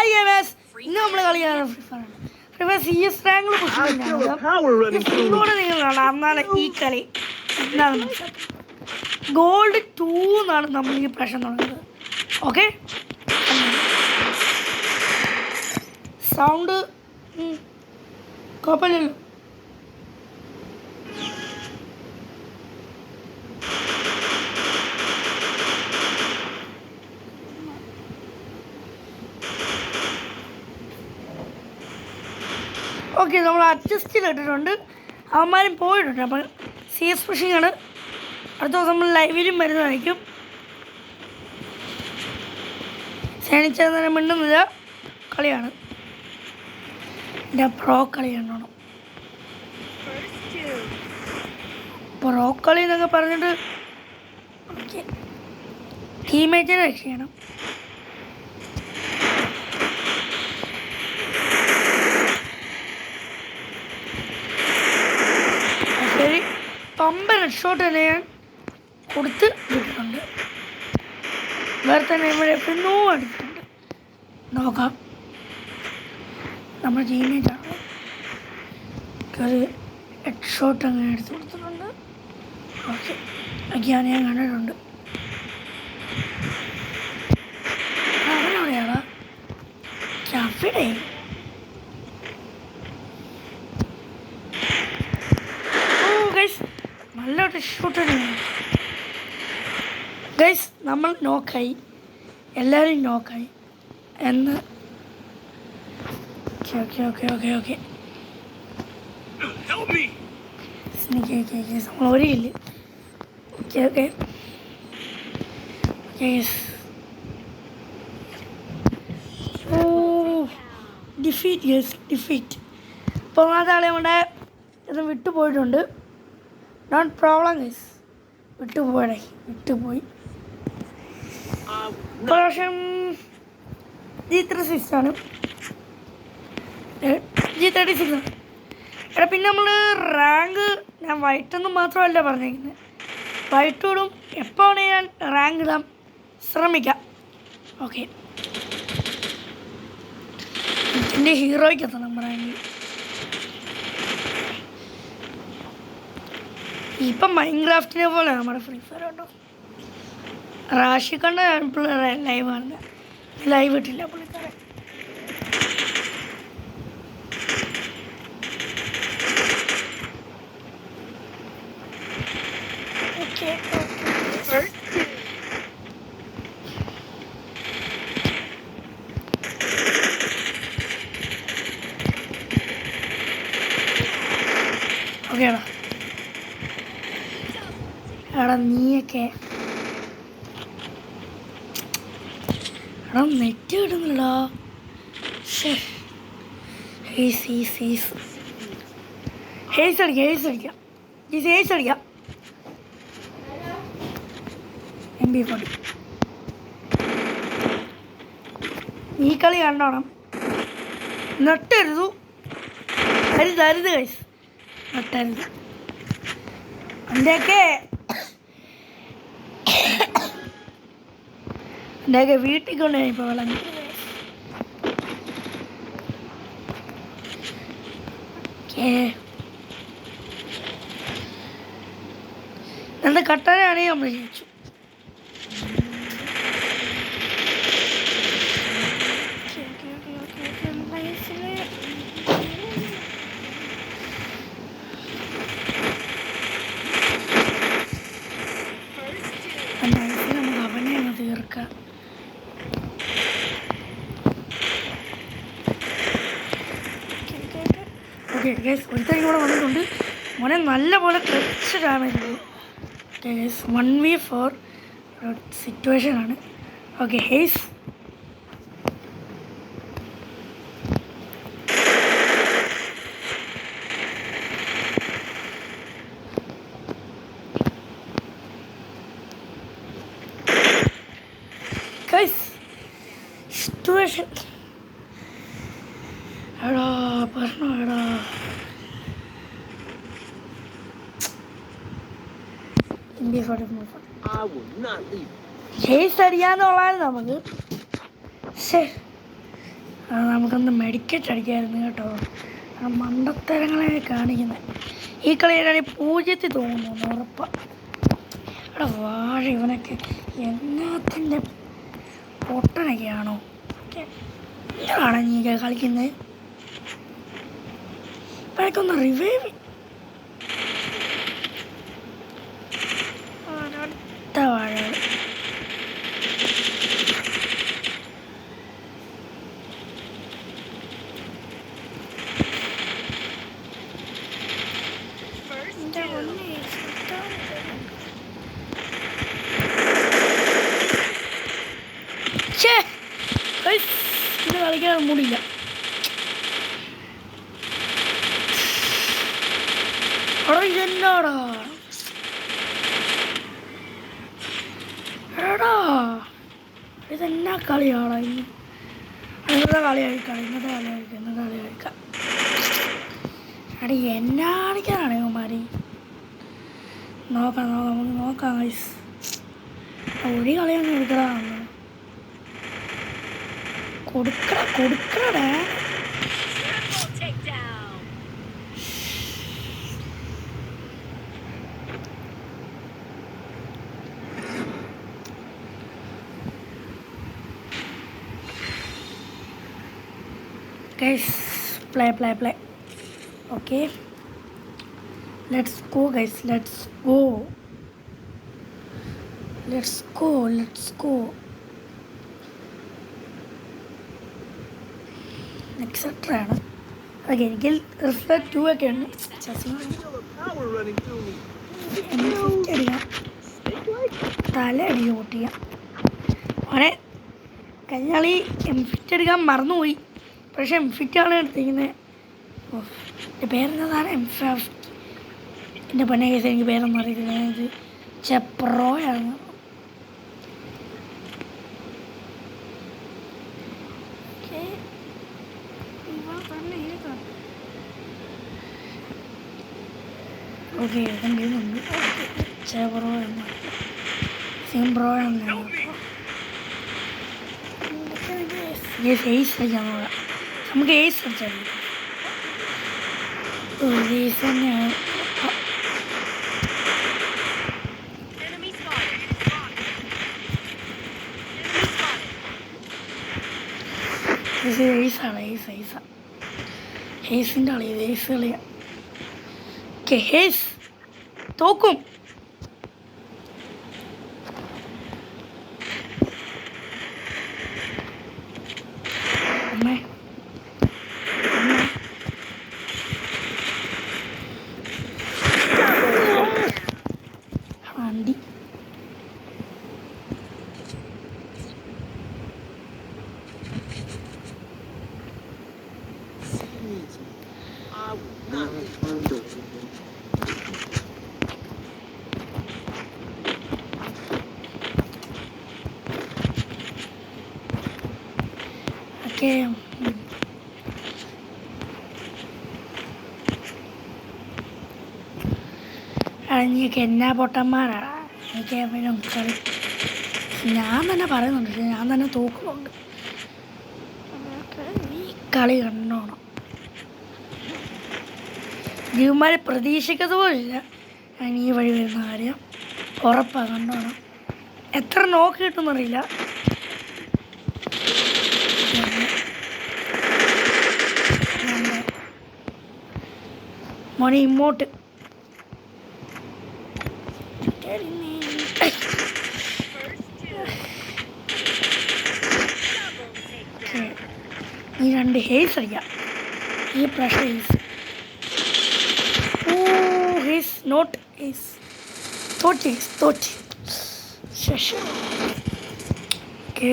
Hi gamers, ഇന്ന് നമ്മൾ കളിയാണ് ഫ്രീ ഫയർ CS റാങ്കിൽ നിങ്ങൾ കാണാം. എന്നാണ് ഈ കളി എന്താണെന്ന് മനസ്സിലാക്കുന്നത്. ഗോൾഡ് 2 എന്നാണ് നമ്മൾ ഈ പ്രശ്നം തുടങ്ങുന്നത്. ഓക്കെ, സൗണ്ട് കുഴപ്പമില്ലല്ലോ. ഓക്കെ, നമ്മൾ അഡ്ജസ്റ്റ് ചെയ്തിട്ടുണ്ട്. അവന്മാരും പോയിട്ടുണ്ട്. അപ്പോൾ CS ഫിഷിംഗ് ആണ്. അടുത്ത ദിവസം നമ്മൾ ലൈവിലും വരുന്നതായിരിക്കും. സേനിച്ചേർന്നേരം മിണ്ടുന്നില്ല. കളിയാണ്, എൻ്റെ പ്രോ കളി കണ്ടോണം. പ്രോ കളി എന്നൊക്കെ പറഞ്ഞിട്ട് ഓക്കെ, ടീമേറ്റിനെ രക്ഷ ചെയ്യണം. പമ്പ ഹെഡ്ഷോട്ട് തന്നെ ഞാൻ കൊടുത്ത് വിട്ടിട്ടുണ്ട്. വേറെ തന്നെ ഇവിടെ എപ്പോഴും അടിച്ചിട്ടുണ്ട്. നോക്കാം, നമ്മുടെ ടീമേറ്റാണ്. ഒരു ഹെഡ്ഷോട്ട് അങ്ങനെ എടുത്ത് കൊടുത്തിട്ടുണ്ട്. ഓക്കെ, അതൊക്കെയാണ് ഞാൻ കണ്ടിട്ടുണ്ട്. അവനെവിടെയാടാ അവിടെ നല്ലോട്ട് ഷൂട്ട് ഗൈസ്. നമ്മൾ നോക്കായി, എല്ലാവരും നോക്കായി എന്ന്. Okay okay okay okay okay നമ്മൾ ഒരില്ല. Okay okay defeat guys, defeat. ഇപ്പോൾ ഒന്നാമത്തെ ആളെ നമ്മുടെ ഇത് വിട്ടുപോയിട്ടുണ്ട്. നോട്ട് പ്രോബ്ലം ഗൈസ്, വിട്ടുപോയി. പ്രാവശ്യം G36 ആണ്, G36 ആണ്. എടാ പിന്നെ നമ്മൾ റാങ്ക് ഞാൻ വൈറ്റൊന്നും മാത്രമല്ല പറഞ്ഞിരിക്കുന്നത്, വൈറ്റോടും എപ്പോൾ വേണമെങ്കിൽ ഞാൻ റാങ്ക് ഇടാൻ ശ്രമിക്കാം. ഓക്കെ, എൻ്റെ ഹീറോയ്ക്ക് എത്തണം റാങ്ക്. ഇപ്പം മൈൻക്രാഫ്റ്റിനെ പോലെ നമ്മുടെ ഫ്രീ ഫയർ കേട്ടോ. റാഷി കണ്ട ലൈവ് ആണ്, ലൈവ് ഇട്ടില്ല പുള്ളിക്കാരൻ. ഓക്കേടാ, എടാ നീയൊക്കെ എടാ നെറ്റ് കിട്ടുന്നില്ല. ഹേസ് അടിക്കാം MP40. ഈ കളി കണ്ടോണം. നെട്ടരുതു, അരുത് ഗൈസ്, നെട്ടരുത്. എൻ്റെയൊക്കെ വീട്ടിൽ കൊണ്ട് ഇപ്പോൾ വെള്ളം. എന്താ കട്ടനാണെങ്കിൽ നമ്മൾ ജയിച്ചു. നമുക്ക് അവനെ ഒന്ന് തീർക്കാം. ഓക്കെ ഗൈസ്, ഒരുത്തരും കൂടെ വന്നിട്ടുണ്ട്. മോനെ നല്ല പോലെ clutch damage. Okay guys, 1v4 സിറ്റുവേഷനാണ്. ഓക്കെ ഹേസ്, സിറ്റുവേഷൻ എടാ പറഞ്ഞോ എടാ. ഹേസ് അടിയാന്നുള്ളതാണ് നമുക്ക്. അത് നമുക്കൊന്ന് മെഡിക്കറ്റ് അടിക്കായിരുന്നു കേട്ടോ. ആ മണ്ടത്തരങ്ങളെ കാണിക്കുന്നത്. ഈ കളിയിലാണെങ്കിൽ 0 തോന്നുന്നു ഉറപ്പാണ്. അവിടെ വാഴ ഇവനൊക്കെ എന്നാത്തിൻ്റെ പൊട്ടനൊക്കെയാണോ? എന്താണ് നീ കളിക്കുന്നത്? ഇപ്പോഴൊക്കെ റിവൈവ് വാഴ ഇത് കളിക്കാൻ മൂടില്ല. അവിടെ ഇതെന്നാടാ എടാ, ഇതെന്നാ കളിയാടാ? ഇന്നത്തെ കളി കഴിക്കാം. അടി എന്നാ കളിക്കാനാണ് ഇവന്മാര്? നോക്കാം നമുക്ക് നോക്കാം ഗൈസ്. ഒരു കളിയൊന്നും എടുക്കടാന്ന് കൊടുക്കടേ. Guys, play. Okay, let's go guys, let's go. Etc. ആണ്. ഓക്കെ, എനിക്ക് റിഫ്ലക്ട് 2 ഒക്കെ ഉണ്ട്. തല അടിക്കുക പൊട്ടിക്കാം. അവനെ കഴിഞ്ഞാളി എംഫിറ്റ് എടുക്കാൻ മറന്നുപോയി. പക്ഷെ എംഫിറ്റാണ് എടുത്തിരിക്കുന്നത്. എൻ്റെ പേരെന്താണ്? എൻ്റെ പൊന്നെ കേസ് എനിക്ക് പേരൊന്നും അറിയത്തില്ല. ഇത് ചെപ്രോയാണ്. ഓക്കെ, ഇതെങ്കിലും ചെപ്രോ എന്ന് സിംബ്രോ എന്ന് നമുക്ക് ഏസ് അടിച്ചാൽ ഏസ് തന്നെയാണ്. ഹേസിൻ്റെ കളി, ഹേസ് കളിയാണ്. ഹേസ് തോക്കും. വണ്ടി ഒക്കെ. നീക്ക് എന്നാ പൊട്ടന്മാരാണ്. എനിക്ക് പിന്നെ കളി ഞാൻ തന്നെ പറയുന്നുണ്ട്, ഞാൻ തന്നെ തോക്കുന്നുണ്ട്. ഈ കളി കണ്ടോണം. ജീവന്മാരെ പ്രതീക്ഷിക്കുന്നത് പോലില്ല ഞാൻ ഈ വഴി വരുന്ന കാര്യം. ഉറപ്പാണ്, കണ്ടോണം. എത്ര നോക്ക് കിട്ടുമെന്നറിയില്ല. മോനെ ഇങ്ങോട്ട് ഈ 2 ഹേസ് അടിക്കാം. ഈ പ്രാവശ്യം heads. Oh heads not heads, തോറ്റ്. ശേഷം ഓക്കെ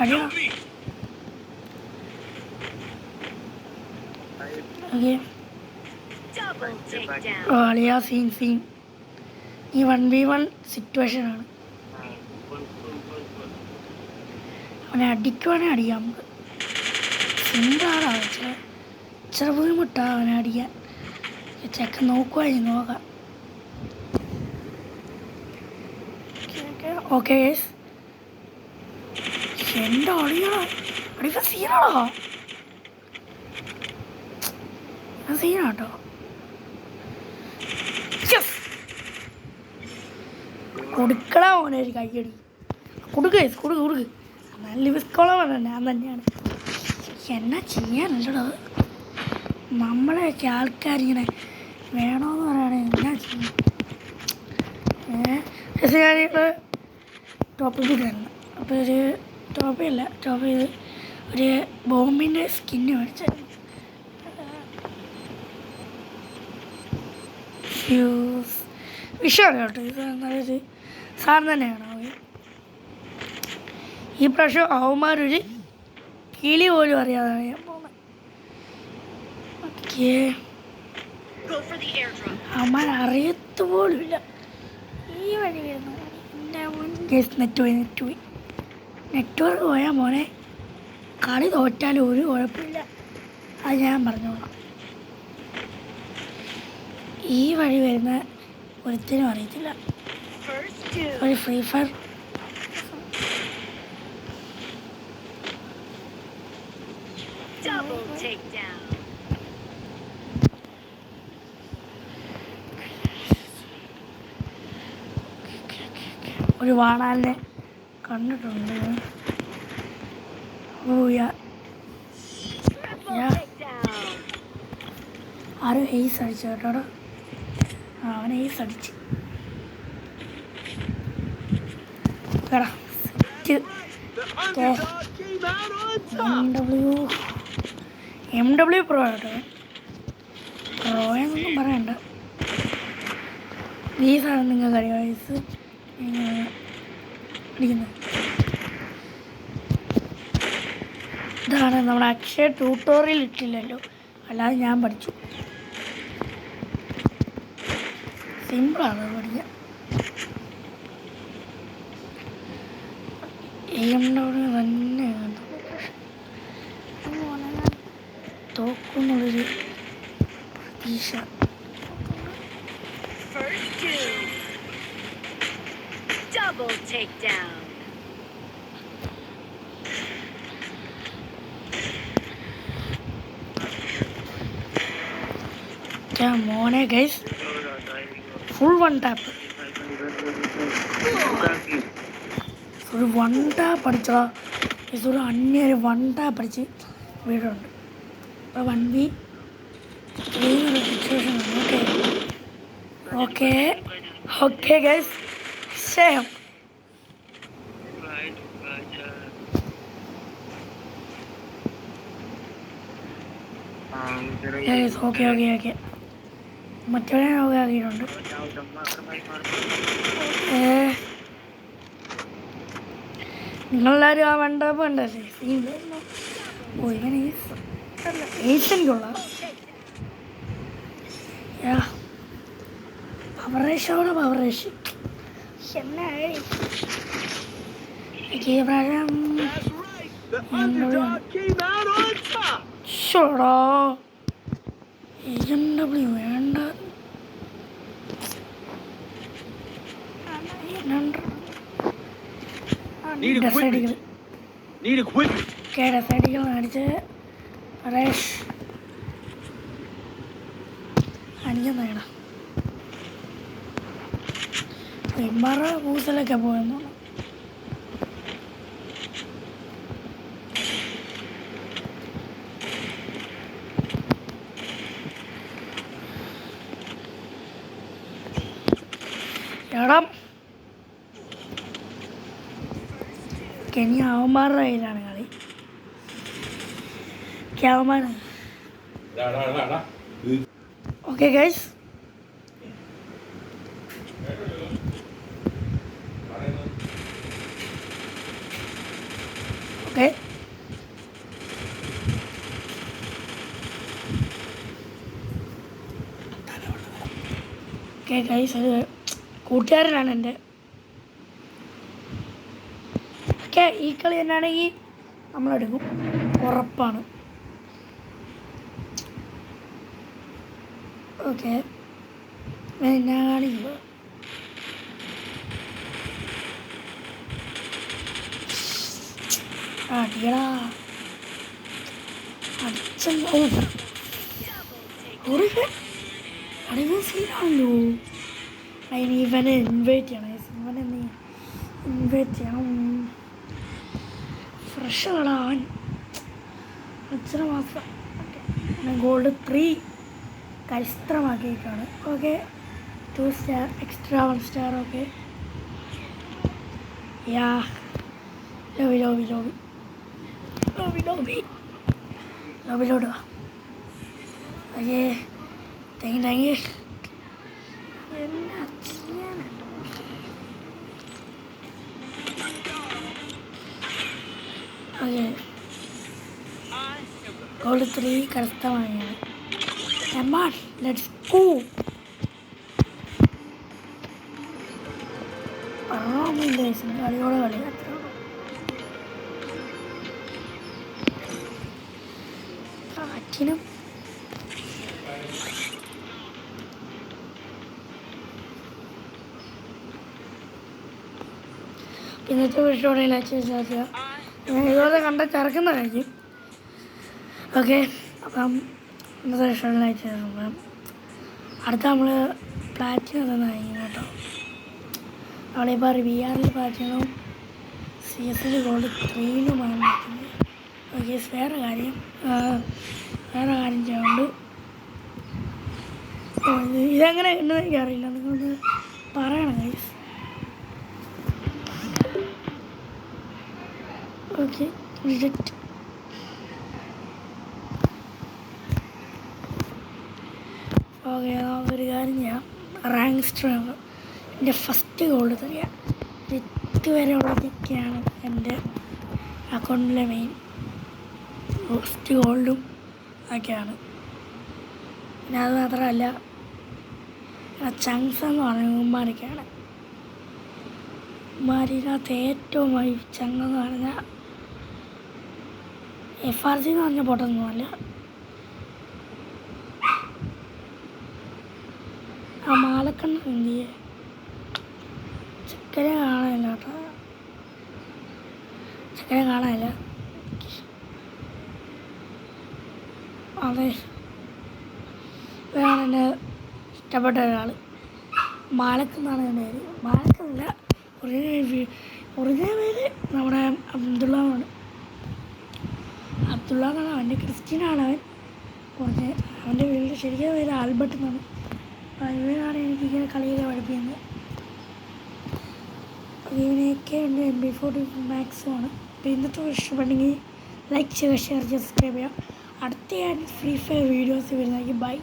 അടിയാ. ഓക്കെ അളിയാ സീൻ ഈ 1v1 സിറ്റുവേഷനാണ്. അവനെ അടിക്കുവാണെങ്കിൽ അടിക്കാം നമുക്ക്. സിമ്പിളാണ്. ഇച്ചിരി ബുദ്ധിമുട്ടാ അവനെ അടിക്കാൻ. ചെക്കൻ നോക്കുവാണെങ്കിൽ നോക്കാം. ഓക്കെ എൻ്റെ അടിയടാ അടിക്ക സീനാടാ സീനാട്ടോ. കൊടുക്കടാ മോനെ ഒരു കയ്യടി കൊടുക്ക് കൊടുക്ക് നല്ല വിസ്കോളം ഞാൻ തന്നെയാണ്. എന്നാ ചെയ്യാനുണ്ടോ നമ്മളെയൊക്കെ ആൾക്കാരിങ്ങനെ വേണമെന്ന് പറയുകയാണെങ്കിൽ എന്നാ ചെയ്യും. കാര്യങ്ങൾ ടോപ്പ് ചെയ്തിട്ടായിരുന്നു. അപ്പോൾ ഒരു ടോപ്പ് ചെയ്ത് ഒരു ബോംബിൻ്റെ സ്കിന്ന് മേടിച്ചായിരുന്നു. വിഷമാണ് കേട്ടോ. ഇത് നല്ലൊരു സാധനം തന്നെയാണ്. ഈ പ്രാവശ്യം അവന്മാരൊരു കിളി പോലും അറിയാതാണ് ഞാൻ പോകുന്നത്. ഓക്കേ, അവന്മാർ അറിയത്ത് പോലുമില്ല ഈ വഴി വരുന്ന. നെറ്റ്വർക്ക് പോയാൽ മോനെ കളി തോറ്റാലും ഒരു കുഴപ്പമില്ല, അത് ഞാൻ പറഞ്ഞോളാം. ഈ വഴി വരുന്ന ഒരുത്തിനും അറിയത്തില്ല. ഒരു ഫ്രീ ഫയർ ഒരു വാണാലിനെ കണ്ടിട്ടുണ്ട്. ആരും ഹെയ്സ് അടിച്ചു കേട്ടോ. അവൻ ഹെയ്സ് അടിച്ചു കേടാ. MW പ്രോ കേട്ടോ. പ്രോയെന്നൊന്നും പറയണ്ട. ഈ സാധനം നിങ്ങൾക്ക് അറിയാം. വയസ്സ് അടിക്കുന്നത് ഇതാണ്. നമ്മുടെ അക്ഷയ ട്യൂട്ടോറിയൽ ഇട്ടില്ലല്ലോ, അല്ലാതെ ഞാൻ പഠിച്ചു. സിമ്പിളാണ് പഠിക്കാൻ. തന്നെ തോക്കുന്നുള്ളൊരു പ്രതീക്ഷ. മോനെ ഗൈസ് ഫുൾ വൺ ടാപ്പ്. ഒരു വൺ ടാപ്പ് അടിച്ചതാ. ഇതൊരു അന്യൊരു വൺ ടാപ്പ് അടിച്ച് വീടുണ്ട്. ഇപ്പോൾ 1v3 സിറ്റുവേഷൻ. ഓക്കെ ഗൈസ് ശേഷം ഓക്കെ മറ്റവരെ നോക്കിയിട്ടുണ്ട്. നിങ്ങളെല്ലാവരും ആ വണ്ടാപ്പ് കണ്ടല്ലേ? ഓ ഇവനെ ഏഷ്യനിക്കുള്ള പവറേഷോടെ പവറേഷൻ ഷോടാ AMW വേണ്ട. ഡെസൈഡികൾ കാണിച്ച് പരേഷ് അനിഞ്ഞ ഇമ്മാറ പൂസലൊക്കെ പോയെന്നു. എടാ ഇനി അവന്മാരുടെ കയ്യിലാണ് കളി. അവന്മാരാണ്. Okay guys okay okay guys അത് കൂട്ടുകാരനാണ് എൻ്റെ. ഓക്കെ ഈ കളി തന്നെയാണെങ്കിൽ നമ്മളെടുക്കും, ഉറപ്പാണ്. ഓക്കെ ഞാൻ കാണിക്കുക. അടിയടാ അടിച്ചല്ലോ അടിവ് സീനാണല്ലോ. അതിന് ഇവനെ ഇൻവൈറ്റ് ചെയ്യണം. ഇവനെ നീ ഇൻവൈറ്റ് ചെയ്യണം. ഫ്രഷ് കളാൻ അച്ഛന മാസം ഗോൾഡ് 3 കരിസ്ത്രമാക്കിയിട്ടാണ്. Okay 2 star extra 1 star. Okay yeah ലോബിലോട്ട് വാ. Okay thank you. എന്നാ ചെയ്യാനുണ്ടോ? ഓക്കെ ഗോൾഡ് 3 കരസ്ഥമായാണ്. Let's go. കളിയോടെ കളി അത്രയുള്ളൂ. കാറ്റിനും ഇന്നത്തെ വീട്ടിലൂടെ ഇതുപോലെ കണ്ട ചറക്കുന്ന കഴിക്കും. ഓക്കെ അപ്പം ഇന്നത്തെ വിഷയങ്ങളായിട്ട് ചേർക്കുമ്പം അടുത്ത നമ്മൾ പ്ലാറ്റിനം തന്നായിരിക്കും കേട്ടോ. അവളിപ്പോൾ VR പ്ലാറ്റിനവും CS ഗോൾഡ് 3യിലുമാണ് നിൽക്കുന്നത്. ഓക്കെ വേറെ കാര്യം ചെയ്യുന്നുണ്ട്. ഇതെങ്ങനെ ഉണ്ടെന്ന് എനിക്കറിയില്ല, നിങ്ങളൊന്ന് പറയണം ഗൈസ്. Okay reject. ഓക്കെ നമുക്കൊരു കാര്യം ചെയ്യാം. റാങ്ക് സ്ട്രീം എൻ്റെ ഫസ്റ്റ് ഗോൾഡ് തരിക. ഇതുവരെ ഉള്ളതൊക്കെയാണ് എൻ്റെ അക്കൗണ്ടിലെ മെയിൻ ഫസ്റ്റ് ഗോൾഡും ഒക്കെയാണ്. പിന്നെ അത് മാത്രമല്ല ചങ്സ് എന്ന് പറയുന്നത് ഉമ്മാരൊക്കെയാണ്. ഉമ്മാരിനകത്ത് ഏറ്റവും ചങ്ങെന്ന് പറഞ്ഞാൽ FRC എന്ന് പറഞ്ഞ പൊട്ടൊന്നുമല്ല. ആ മാലക്കണ്ണ എന്തിയെ ചക്കര കാണാനില്ല കേട്ടോ. ചക്കര കാണാനില്ല. അതെ ഇവരാണ് എൻ്റെ ഇഷ്ടപ്പെട്ട ഒരാൾ. മാലക്കെന്നാണ് എൻ്റെ പേര്. മാലക്കെന്നല്ല, ഒറിജിനൽ പേര് നമ്മുടെ അബ്ദുള്ള എന്നാണ്. അവൻ്റെ ക്രിസ്ത്യനാണ് അവൻ. കുറച്ച് അവൻ്റെ വീട്ടിൽ ശരിക്കും പേര് ആൽബർട്ട് എന്നാണ്. ഇവനാണ് എനിക്കിങ്ങനെ കളിയൊക്കെ പഠിപ്പിക്കുന്നത്. ഇവനെയൊക്കെ ഉണ്ട് MP40 മാക്സുമാണ്. അപ്പോൾ ഇന്നത്തെ ഇഷ്ടപ്പെട്ടെങ്കിൽ ലൈക്ക് ചെയ്യുക, ഷെയർ ചെയ്യുക, സബ്സ്ക്രൈബ് ചെയ്യുക. അടുത്ത ഞാൻ ഫ്രീ ഫയർ വീഡിയോസ് വരുന്നതായിരിക്കും. ബൈ.